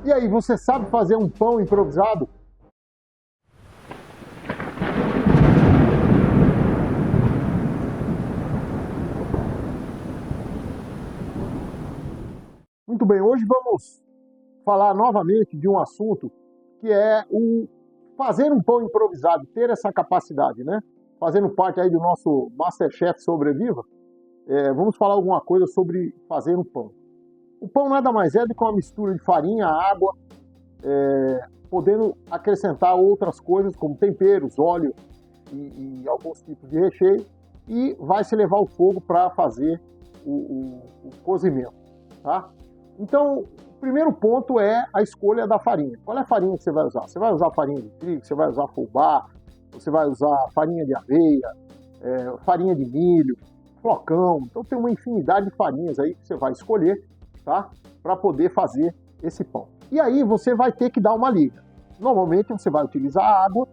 E aí, você sabe fazer um pão improvisado? Muito bem, hoje vamos falar novamente de um assunto que é o fazer um pão improvisado, ter essa capacidade, né? Fazendo parte aí do nosso Masterchef Sobreviva, vamos falar alguma coisa sobre fazer um pão. O pão nada mais é do que uma mistura de farinha, água, podendo acrescentar outras coisas como temperos, óleo e alguns tipos de recheio, e vai se levar ao fogo para fazer o cozimento, tá? Então, o primeiro ponto é a escolha da farinha. Qual é a farinha que você vai usar? Você vai usar farinha de trigo, você vai usar fubá, você vai usar farinha de aveia, farinha de milho, flocão. Então tem uma infinidade de farinhas aí que você vai escolher, tá? Para poder fazer esse pão. E aí você vai ter que dar uma liga. Normalmente você vai utilizar água,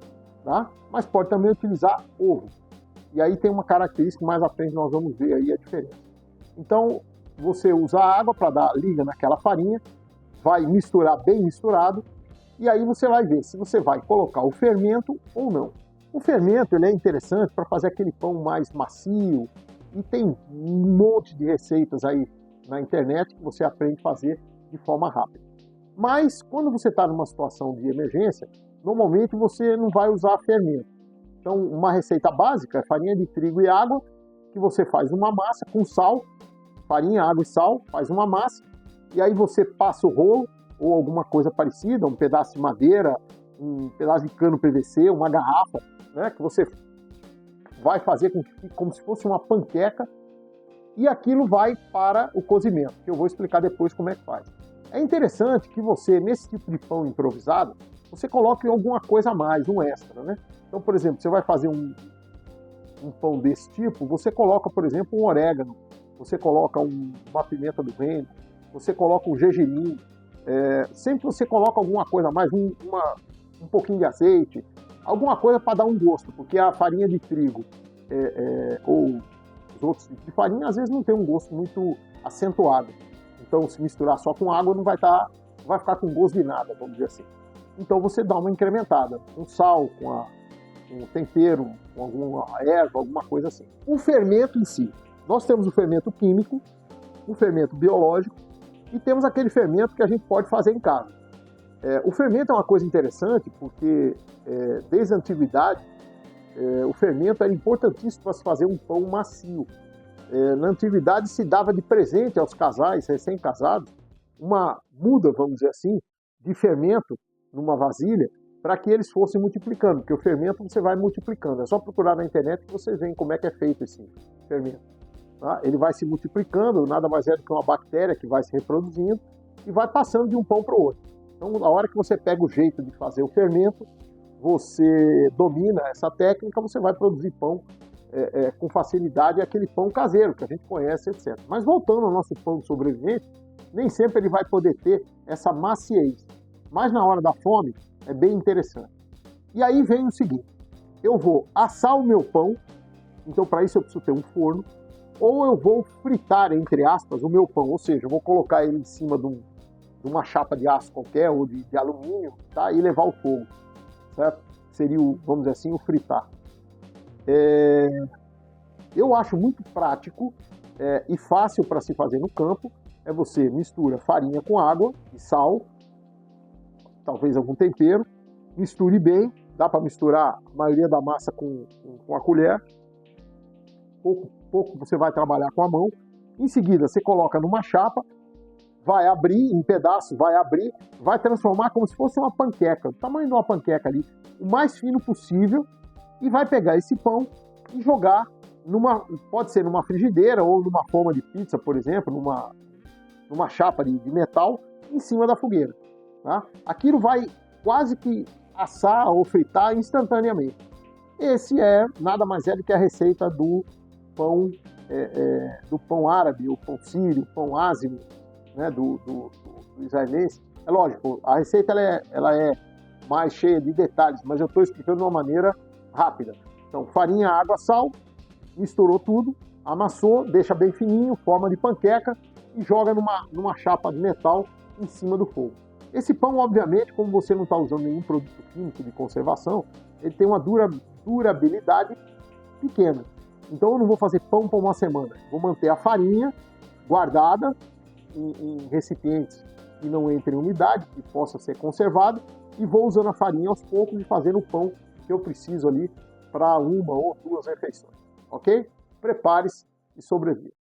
tá? Mas pode também utilizar ovo. E aí tem uma característica, mais à frente nós vamos ver aí a diferença. Então, você usa água para dar liga naquela farinha, vai misturar bem misturado, e aí você vai ver se você vai colocar o fermento ou não. O fermento ele é interessante para fazer aquele pão mais macio, e tem um monte de receitas aí na internet que você aprende a fazer de forma rápida. Mas quando você está numa situação de emergência, normalmente você não vai usar fermento. Então, uma receita básica é farinha de trigo e água, que você faz uma massa com sal, farinha, água e sal, faz uma massa, e aí você passa o rolo, ou alguma coisa parecida, um pedaço de madeira, um pedaço de cano PVC, uma garrafa, né, que você vai fazer como se fosse uma panqueca, e aquilo vai para o cozimento, que eu vou explicar depois como é que faz. É interessante que você, nesse tipo de pão improvisado, você coloque alguma coisa a mais, um extra, né? Então, por exemplo, você vai fazer um pão desse tipo, você coloca, por exemplo, um orégano, você coloca uma pimenta do reino, você coloca um gergelim, sempre você coloca alguma coisa a mais, um pouquinho de azeite, alguma coisa para dar um gosto, porque a farinha de trigo ou os outros tipos de farinha, às vezes não tem um gosto muito acentuado. Então, se misturar só com água, não vai ficar com gosto de nada, vamos dizer assim. Então, você dá uma incrementada, com sal, com um tempero, com alguma erva, alguma coisa assim. O fermento em si. Nós temos o fermento químico, o fermento biológico e temos aquele fermento que a gente pode fazer em casa. O fermento é uma coisa interessante porque, desde a antiguidade, o fermento era importantíssimo para se fazer um pão macio. Na antiguidade se dava de presente aos casais recém-casados uma muda, vamos dizer assim, de fermento numa vasilha para que eles fossem multiplicando, porque o fermento você vai multiplicando. É só procurar na internet que vocês veem como é que é feito esse fermento. Tá? Ele vai se multiplicando, nada mais é do que uma bactéria que vai se reproduzindo e vai passando de um pão para o outro. Então, na hora que você pega o jeito de fazer o fermento, você domina essa técnica, você vai produzir pão com facilidade, aquele pão caseiro que a gente conhece, etc. Mas voltando ao nosso pão sobrevivente, nem sempre ele vai poder ter essa maciez. Mas na hora da fome, é bem interessante. E aí vem o seguinte, eu vou assar o meu pão, então para isso eu preciso ter um forno, ou eu vou fritar, entre aspas, o meu pão, ou seja, eu vou colocar ele em cima de uma chapa de aço qualquer, ou de alumínio, tá? E levar ao fogo, certo? Seria, vamos dizer assim, o fritar. Eu acho muito prático e fácil para se fazer no campo, você mistura farinha com água e sal, talvez algum tempero, misture bem, dá para misturar a maioria da massa com a colher, pouco você vai trabalhar com a mão, em seguida você coloca numa chapa, vai abrir em pedaços, vai transformar como se fosse uma panqueca, o tamanho de uma panqueca ali, o mais fino possível, e vai pegar esse pão e jogar pode ser numa frigideira ou numa forma de pizza, por exemplo, numa chapa de metal, em cima da fogueira. Tá? Aquilo vai quase que assar ou fritar instantaneamente. Esse nada mais é do que a receita do pão árabe, o pão sírio, o pão ázimo, né, do israelense. É lógico, a receita ela é mais cheia de detalhes, mas eu estou explicando de uma maneira rápida. Então, farinha, água, sal, misturou tudo, amassou, deixa bem fininho, forma de panqueca e joga numa chapa de metal em cima do fogo. Esse pão, obviamente, como você não está usando nenhum produto químico de conservação, ele tem uma durabilidade pequena. Então eu não vou fazer pão para uma semana. Vou manter a farinha guardada em recipientes que não entrem umidade, que possa ser conservado, e vou usando a farinha aos poucos e fazendo o pão que eu preciso ali para uma ou duas refeições. Ok? Prepare-se e sobreviva.